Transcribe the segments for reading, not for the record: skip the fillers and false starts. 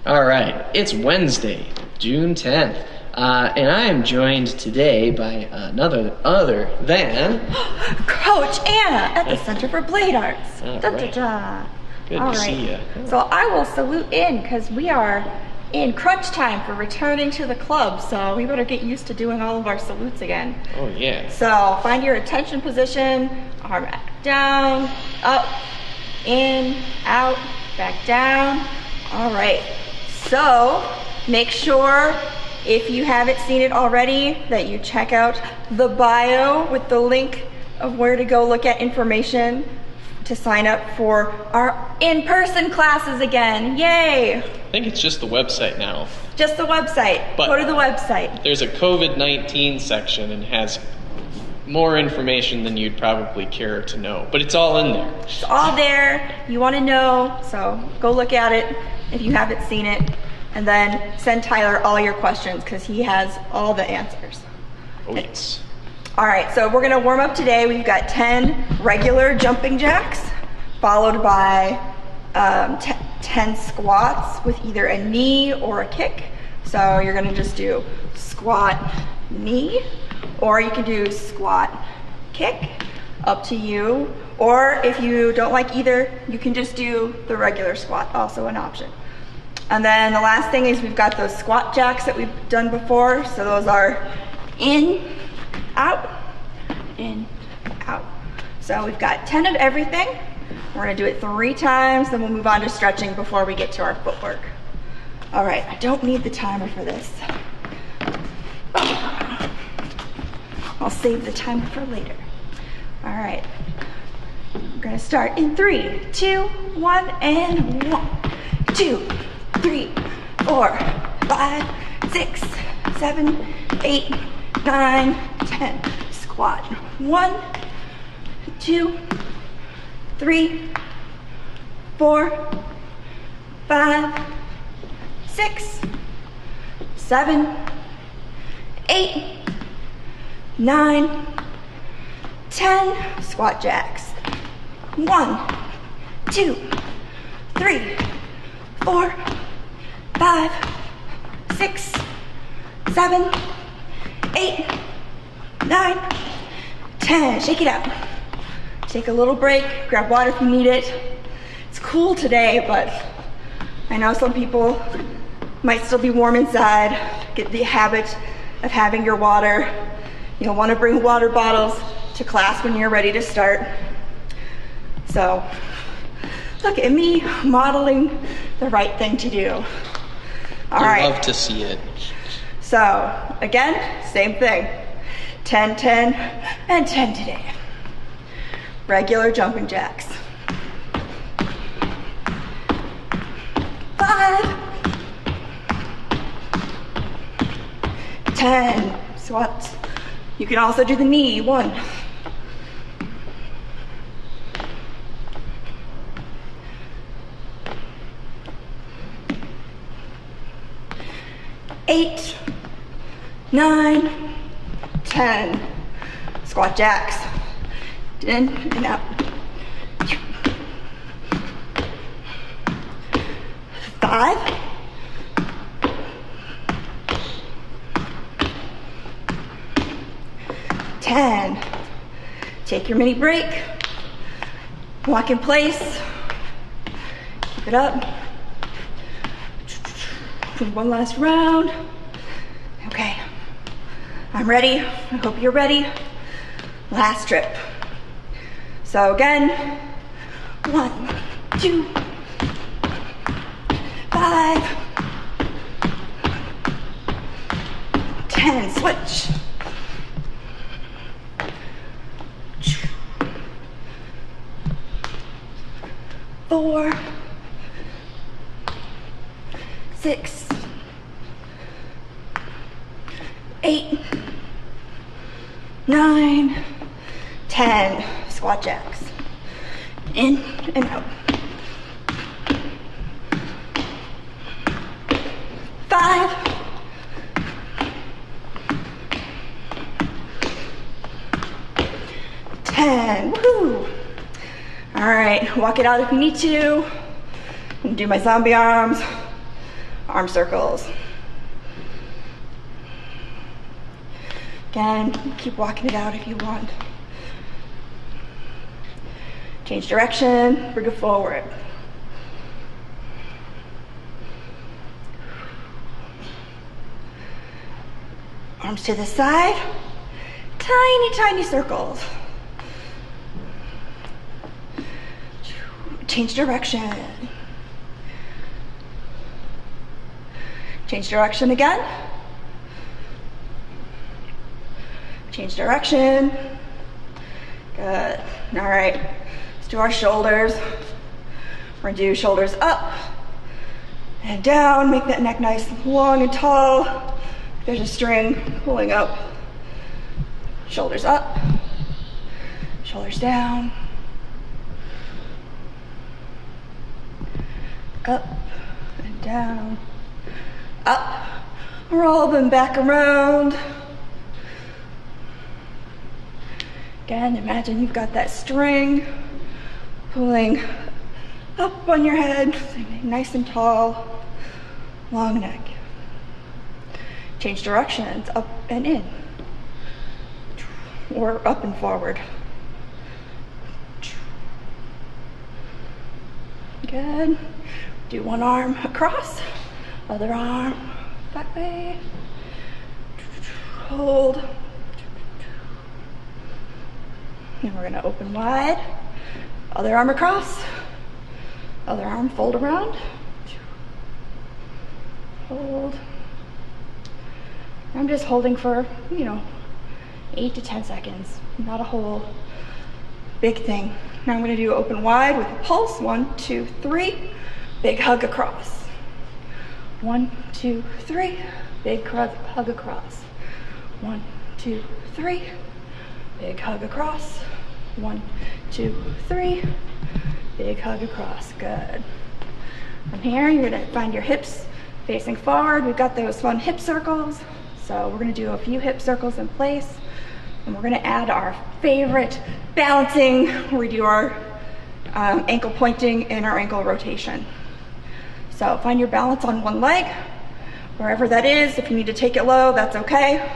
All right, it's Wednesday, June 10th, and I am joined today by other than Coach Anna at the Center for Blade Arts. All Da, right. da, da. Good All to right. see you. So I will salute in because we are in crunch time for returning to the club. So we better get used to doing all of our salutes again. Oh yeah. So find your attention position, arm down, up, in, out, back down. All right. So make sure, if you haven't seen it already, that you check out the bio with the link of where to go look at information to sign up for our in-person classes again. Yay! I think it's just the website now. Just the website. But go to the website. There's a COVID-19 section and has more information than you'd probably care to know, but it's all in there. It's all there. You want to know, so go look at it if you haven't seen it, and then send Tyler all your questions because he has all the answers. Oh yes. All right, so we're gonna warm up today. We've got 10 regular jumping jacks, followed by 10 squats with either a knee or a kick. So you're gonna just do squat, knee, or you can do squat, kick, up to you. Or if you don't like either, you can just do the regular squat, also an option. And then the last thing is we've got those squat jacks that we've done before. So those are in, out, in, out. So we've got 10 of everything. We're gonna do it 3 times, then we'll move on to stretching before we get to our footwork. All right, I don't need the timer for this. I'll save the timer for later. All right, we're gonna start in 3, 2, 1, and 1, 2, 3, 4, 5, 6, 7, 8, 9, 10. Squat. 1, 2, 3, 4, 5, 6, 7, 8, 9, 10. Squat jacks. 1, 2, 3, 4, 5, 6, 7, 8, 9, 10. Shake it out. Take a little break, grab water if you need it. It's cool today, but I know some people might still be warm inside. Get the habit of having your water. You'll want to bring water bottles to class when you're ready to start. So look at me modeling the right thing to do. All right. I love to see it. So again, same thing. 10, 10, and 10 today. Regular jumping jacks. 5, 10. Squats. You can also do the knee. 1, 8, 9, 10. Squat jacks. In and out. 5, 10. Take your mini break. Walk in place. Keep it up. Do one last round. Okay. I'm ready. I hope you're ready. Last trip. So again, 1, 2, 5, 10. Switch. 4, 6, 8, 9, 10. Squat jacks. In and out. 5, 10. Woohoo! All right, walk it out if you need to. I'm gonna do my zombie arms. arm circles. Again, keep walking it out if you want. Change direction, bring it forward. Arms to the side, tiny, tiny circles. Change direction. Change direction again. Change direction. Good. All right. Let's do our shoulders. We're gonna do shoulders up and down. Make that neck nice and long and tall. There's a string pulling up. Shoulders up. Shoulders down. Up and down. Up. Roll them back around. Again, imagine you've got that string pulling up on your head, nice and tall, long neck. Change directions, up and in, or up and forward. Good. Do one arm across, other arm that way. Hold. And we're gonna open wide. Other arm across, other arm fold around. Hold. I'm just holding for, 8 to 10 seconds. Not a whole big thing. Now I'm gonna do open wide with a pulse. 1, 2, 3. Big hug across. 1, 2, 3. Big hug across. 1, 2, 3. Big hug across. 1, 2, 3. Big hug across. Good. From here, you're gonna find your hips facing forward. We've got those fun hip circles. So we're gonna do a few hip circles in place. And we're gonna add our favorite balancing, where we do our ankle pointing and our ankle rotation. So find your balance on one leg, wherever that is. If you need to take it low, that's okay.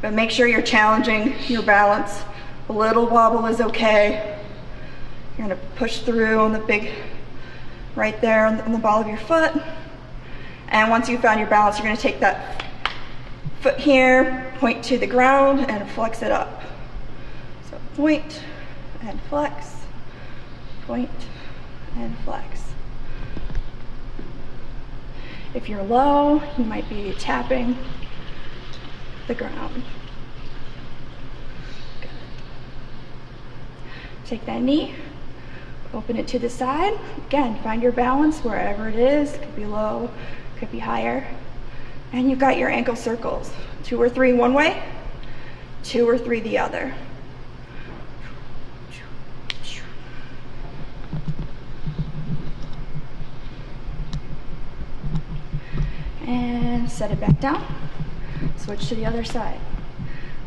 But make sure you're challenging your balance. A little wobble is okay. You're gonna push through on the big, right there on the ball of your foot. And once you've found your balance, you're gonna take that foot here, point to the ground, and flex it up. So point and flex, point and flex. If you're low, you might be tapping the ground. Good. Take that knee, open it to the side. Again, find your balance wherever it is. Could be low, could be higher. And you've got your ankle circles. 2 or 3 one way, 2 or 3 the other. And set it back down. Switch to the other side.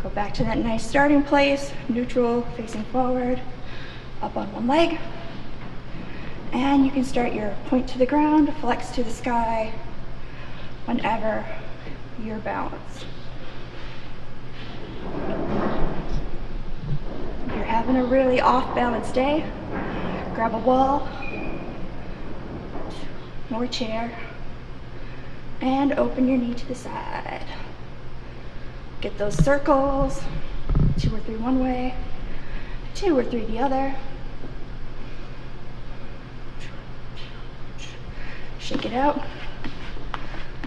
Go back to that nice starting place, neutral, facing forward, up on one leg. And you can start your point to the ground, flex to the sky, whenever you're balanced. If you're having a really off-balance day, grab a wall or a chair and open your knee to the side. Get those circles, 2 or 3 one way, 2 or 3 the other. Shake it out.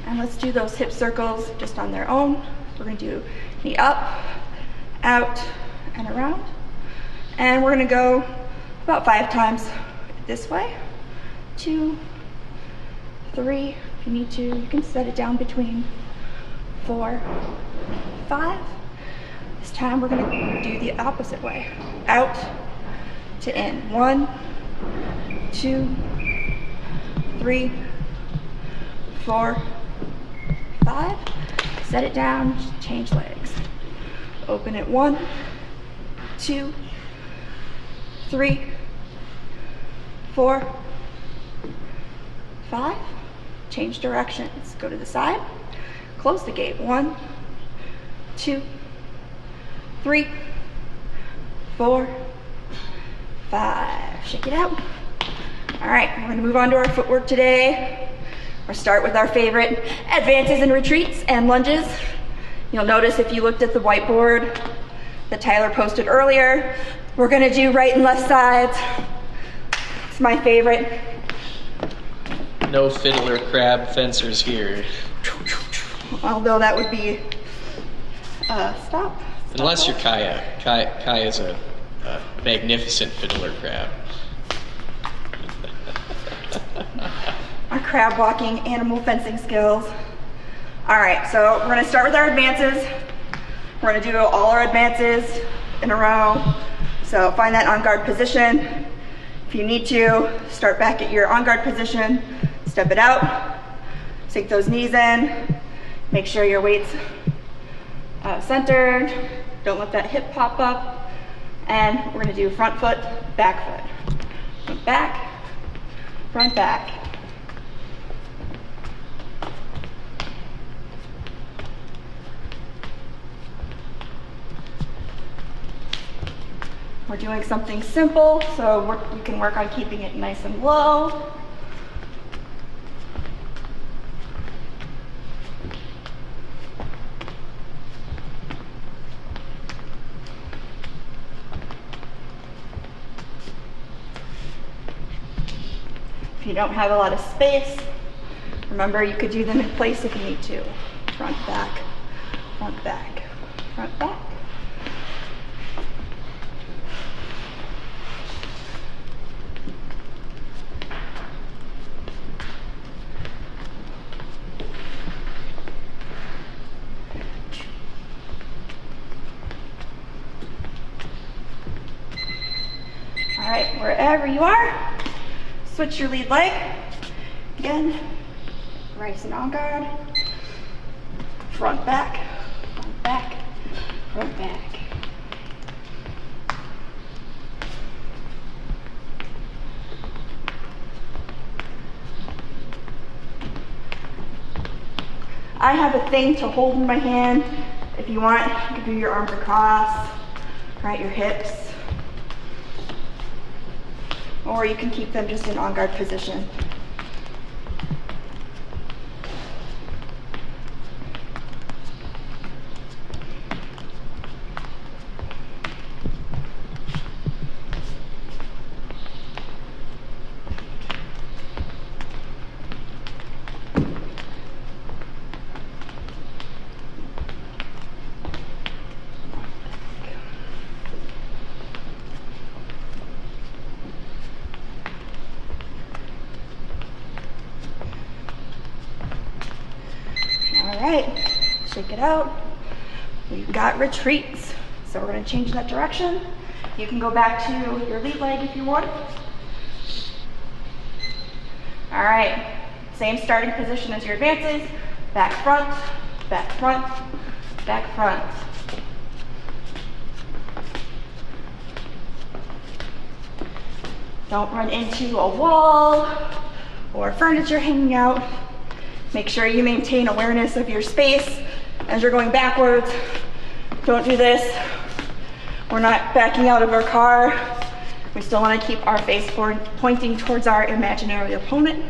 And let's do those hip circles just on their own. We're gonna do knee up, out, and around. And we're gonna go about 5 times this way. 2, 3, if you need to, you can set it down between 4, 5. This time we're gonna do the opposite way. Out to in. 1, 2, 3, 4, 5. Set it down, change legs. Open it. 1, 2, 3, 4, 5. Change directions. Go to the side. Close the gate. 1, 2, 3, 4, 5. Shake it out. All right, we're gonna move on to our footwork today. We'll start with our favorite advances and retreats and lunges. You'll notice if you looked at the whiteboard that Tyler posted earlier, we're gonna do right and left sides. It's my favorite. No fiddler crab fencers here. Although that would be, stop. Unless you're Kaya. Kaya's a magnificent fiddler crab. Our crab walking animal fencing skills. All right, so we're gonna start with our advances. We're gonna do all our advances in a row. So find that on guard position. If you need to, start back at your on guard position, step it out, sink those knees in, make sure your weight's centered, don't let that hip pop up, and we're gonna do front foot, back foot. Front back, front back. We're doing something simple, so you can work on keeping it nice and low. If you don't have a lot of space, remember you could do them in place if you need to. Front, back, front, back, front, back. All right, wherever you are, switch your lead leg. Again, rise and on guard. Front, back, front, back, front, back. I have a thing to hold in my hand. If you want, you can do your arms across, right, your hips. Or you can keep them just in on guard position. All right, shake it out. We've got retreats. So we're gonna change that direction. You can go back to your lead leg if you want. All right, same starting position as your advances. Back front, back front, back front. Don't run into a wall or furniture hanging out. Make sure you maintain awareness of your space as you're going backwards. Don't do this. We're not backing out of our car. We still want to keep our face forward, pointing towards our imaginary opponent.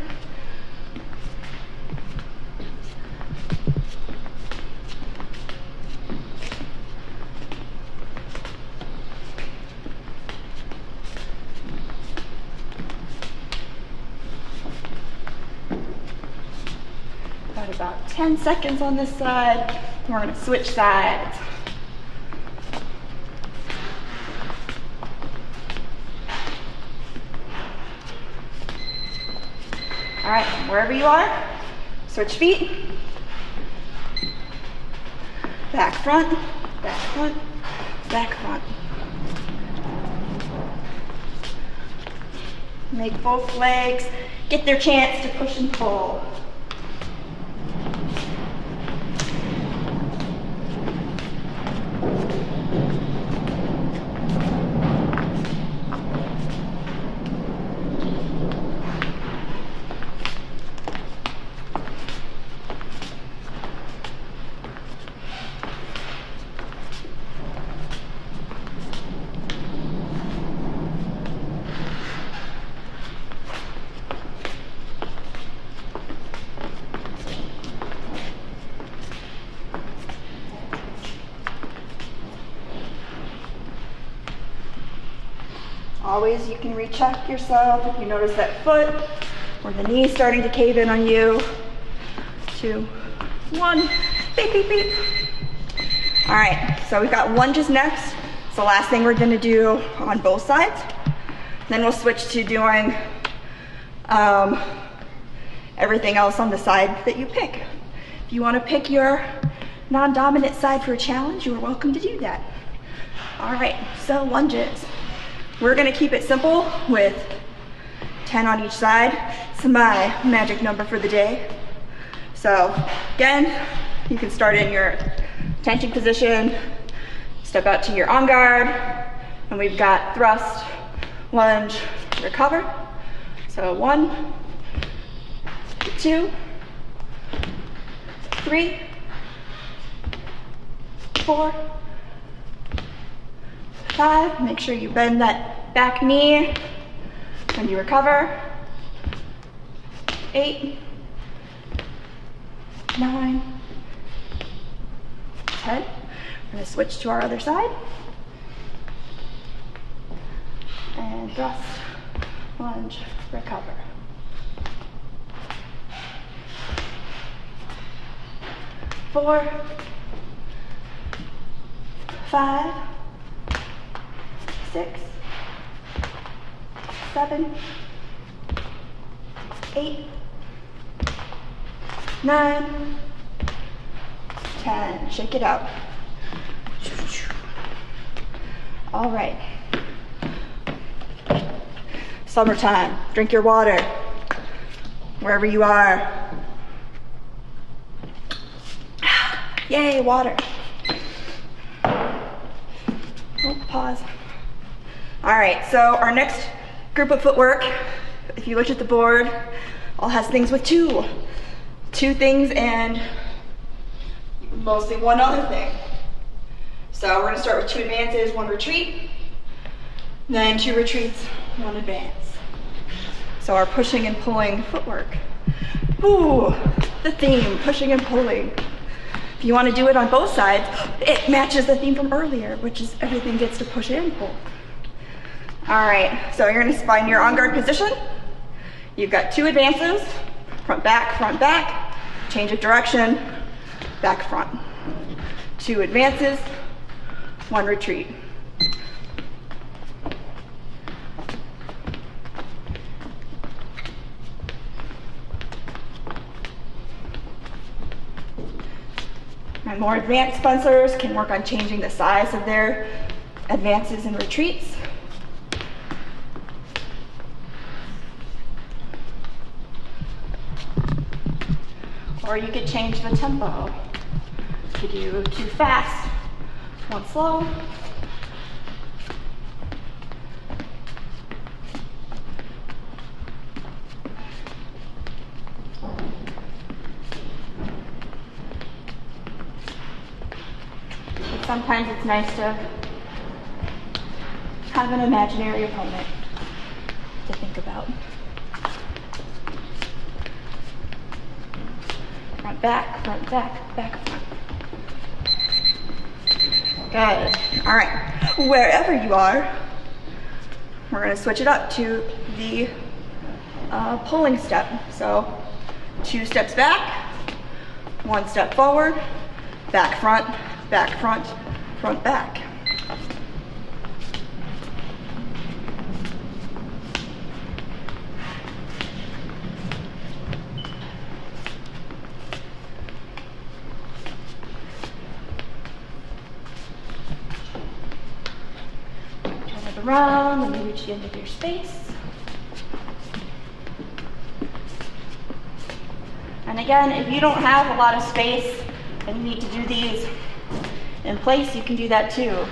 Got about 10 seconds on this side. We're going to switch sides. All right, wherever you are, switch feet. Back front, back front, back front. Make both legs get their chance to push and pull. always, you can recheck yourself if you notice that foot or the knee starting to cave in on you. 2, 1, beep, beep, beep. All right, so we've got lunges next. It's the last thing we're gonna do on both sides. Then we'll switch to doing everything else on the side that you pick. If you wanna pick your non-dominant side for a challenge, you are welcome to do that. All right, so lunges. We're gonna keep it simple with 10 on each side. It's my magic number for the day. So again, you can start in your tension position, step out to your on guard, and we've got thrust, lunge, recover. So 1, 2, 3, 4, 5. Make sure you bend that back knee when you recover. 8, 9, 10. We're going to switch to our other side. And thrust, lunge, recover. 4, 5, 6, 7, 8, 9, 10. Shake it out. All right. Summertime. Drink your water wherever you are. Yay, water. Oh, pause. All right, so our next group of footwork, if you looked at the board, all has things with two things and mostly one other thing. So we're gonna start with 2 advances, 1 retreat, then 2 retreats, 1 advance. So our pushing and pulling footwork. Ooh, the theme, pushing and pulling. If you want to do it on both sides, it matches the theme from earlier, which is everything gets to push and pull. All right, so you're gonna find your on guard position. You've got 2 advances, front, back, change of direction, back, front. 2 advances, 1 retreat. And more advanced fencers can work on changing the size of their advances and retreats. Or you could change the tempo. You could do 2 fast, 1 slow. Sometimes it's nice to have an imaginary opponent to think about. Front, back, back, front. Good. All right. Wherever you are, we're going to switch it up to the pulling step. So 2 steps back, 1 step forward, back, front, front, back. Turn it around and you reach the end of your space. And again, if you don't have a lot of space and you need to do these in place, you can do that too.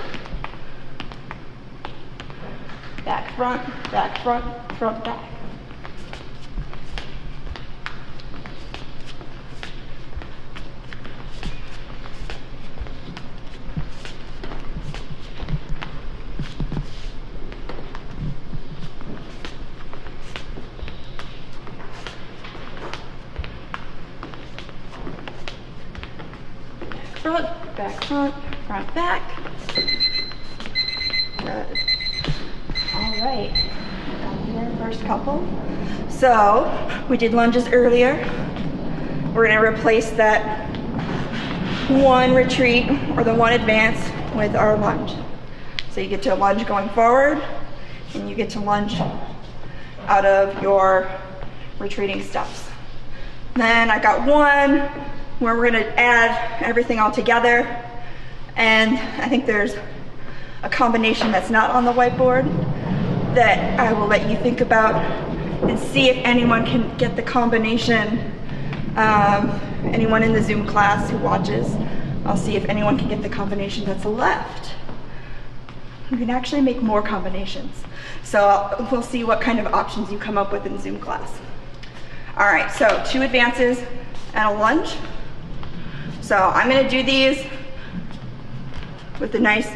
Back, front, front, back. Front, front, back. Good. All right, first couple. So we did lunges earlier. We're gonna replace that one retreat or the one advance with our lunge. So you get to lunge going forward and you get to lunge out of your retreating steps. Then I got one where we're gonna add everything all together, and I think there's a combination that's not on the whiteboard that I will let you think about and see if anyone can get the combination. Anyone in the Zoom class who watches, I'll see if anyone can get the combination that's left. You can actually make more combinations. So we'll see what kind of options you come up with in Zoom class. All right, so 2 advances and a lunge. So I'm gonna do these with a nice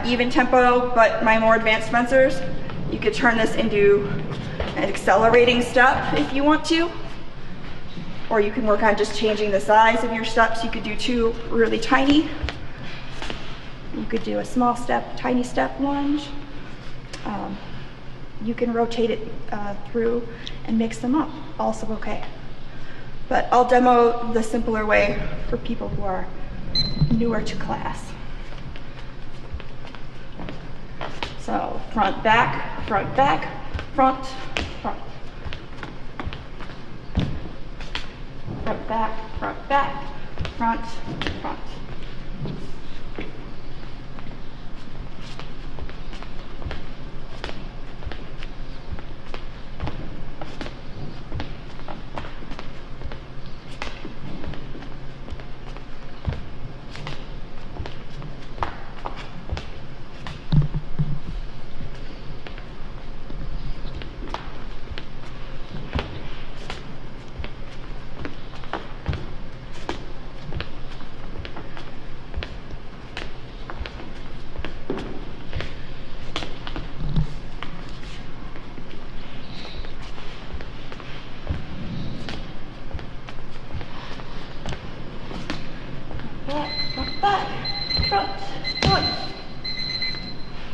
even tempo, but my more advanced fencers, you could turn this into an accelerating step if you want to, or you can work on just changing the size of your steps. You could do 2 really tiny. You could do a small step, tiny step lunge. You can rotate it through and mix them up, also okay. But I'll demo the simpler way for people who are newer to class. So front, back, front, back, front, front. Front, back, front, back, front, front.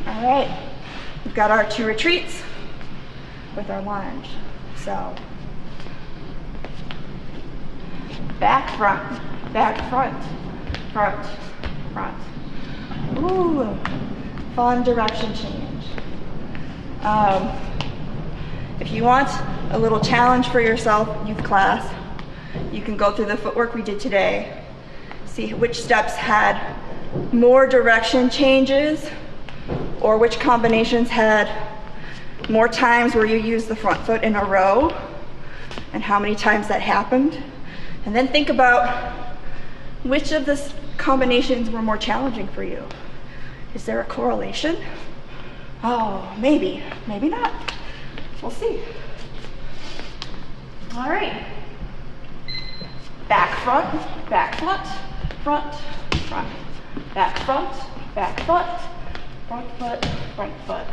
All right, we've got our 2 retreats with our lunge. So back, front, front, front. Ooh, fun direction change. If you want a little challenge for yourself, youth class, you can go through the footwork we did today, see which steps had more direction changes or which combinations had more times where you used the front foot in a row and how many times that happened. And then think about which of the combinations were more challenging for you. Is there a correlation? Oh, maybe, maybe not. We'll see. All right. Back, front, front, front, back, front, front foot, front foot.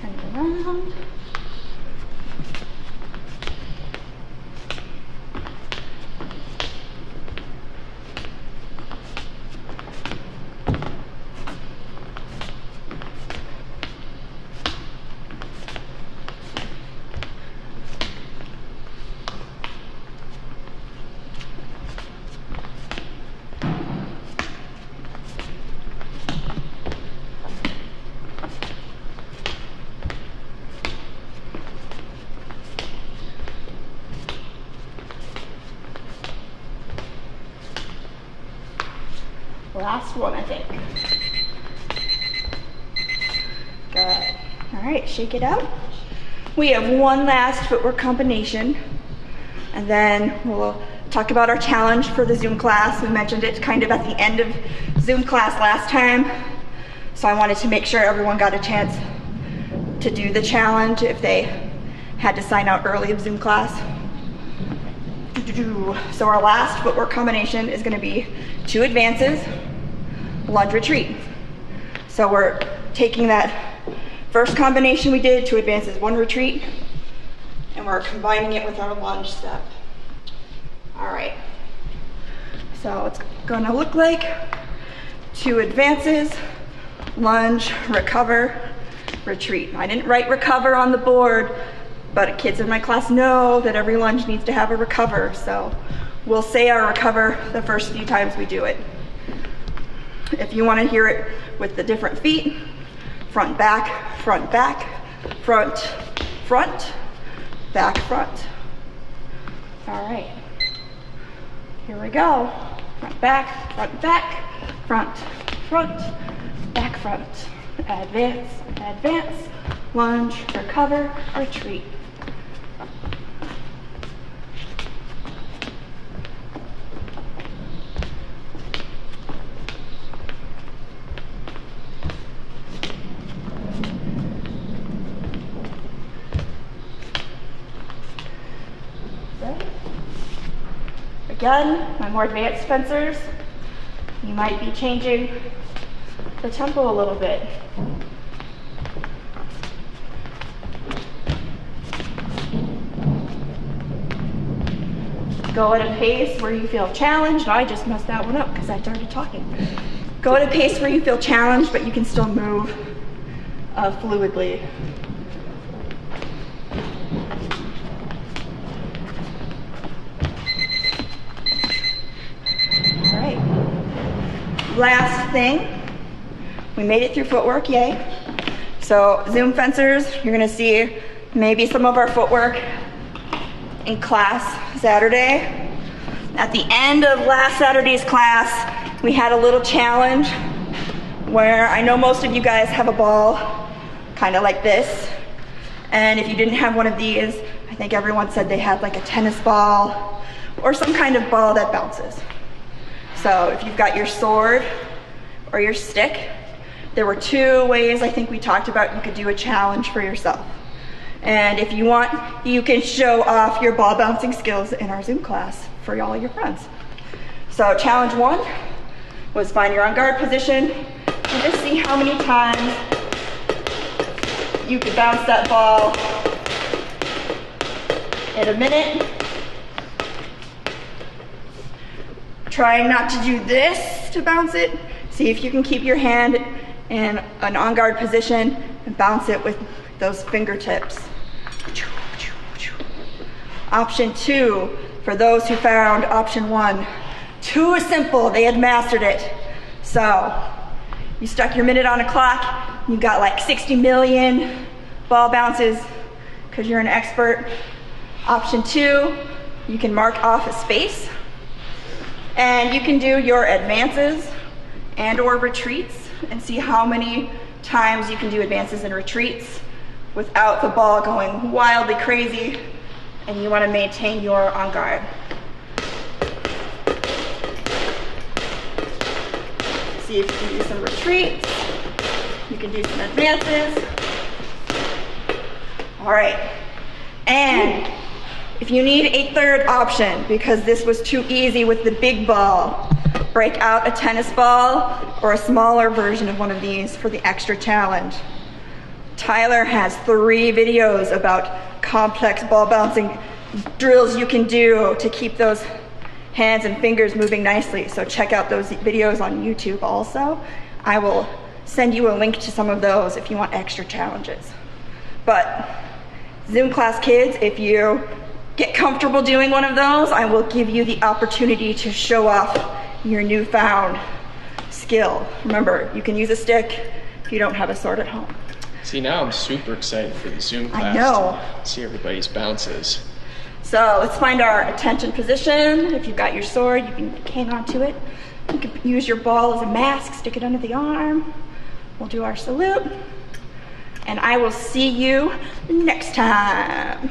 Turn it around. Last one, I think. Good. All right, shake it out. We have one last footwork combination, and then we'll talk about our challenge for the Zoom class. We mentioned it kind of at the end of Zoom class last time, so I wanted to make sure everyone got a chance to do the challenge if they had to sign out early of Zoom class. So our last footwork combination is going to be 2 advances, lunge retreat. So we're taking that first combination we did, 2 advances, 1 retreat, and we're combining it with our lunge step. All right. So it's gonna look like 2 advances, lunge, recover, retreat. I didn't write recover on the board, but kids in my class know that every lunge needs to have a recover, so we'll say our recover the first few times we do it. If you want to hear it with the different feet, front, back, front, back, front, front, back, front. All right, here we go. Front, back, front, back, front, front, back, front. Advance, advance, lunge, recover, retreat. Again, my more advanced fencers, you might be changing the tempo a little bit. Go at a pace where you feel challenged. I just messed that one up because I started talking. Go at a pace where you feel challenged, but you can still move fluidly. All right. Last thing, we made it through footwork, yay. So Zoom fencers, you're gonna see maybe some of our footwork in class Saturday. At the end of last Saturday's class, we had a little challenge where I know most of you guys have a ball kind of like this. And if you didn't have one of these, I think everyone said they had like a tennis ball or some kind of ball that bounces. So if you've got your sword or your stick, there were 2 ways I think we talked about you could do a challenge for yourself. And if you want, you can show off your ball bouncing skills in our Zoom class for all your friends. So challenge 1 was find your on guard position and just see how many times you could bounce that ball in a minute. Try not to do this to bounce it. See if you can keep your hand in an on guard position and bounce it with those fingertips. Option 2, for those who found option 1 too simple, they had mastered it. So you stuck your minute on a clock, you got like 60 million ball bounces because you're an expert. Option 2, you can mark off a space and you can do your advances and or retreats and see how many times you can do advances and retreats without the ball going wildly crazy, and you want to maintain your on guard. See if you can do some retreats, you can do some advances. All right, and if you need a third option, because this was too easy with the big ball, break out a tennis ball or a smaller version of one of these for the extra challenge. Tyler has 3 videos about complex ball bouncing drills you can do to keep those hands and fingers moving nicely. So check out those videos on YouTube also. I will send you a link to some of those if you want extra challenges. But Zoom class kids, if you get comfortable doing one of those, I will give you the opportunity to show off your newfound skill. Remember, you can use a stick if you don't have a sword at home. See, now I'm super excited for the Zoom class. I know. To see everybody's bounces. So let's find our attention position. If you've got your sword, you can hang on to it. You can use your ball as a mask, stick it under the arm. We'll do our salute. And I will see you next time.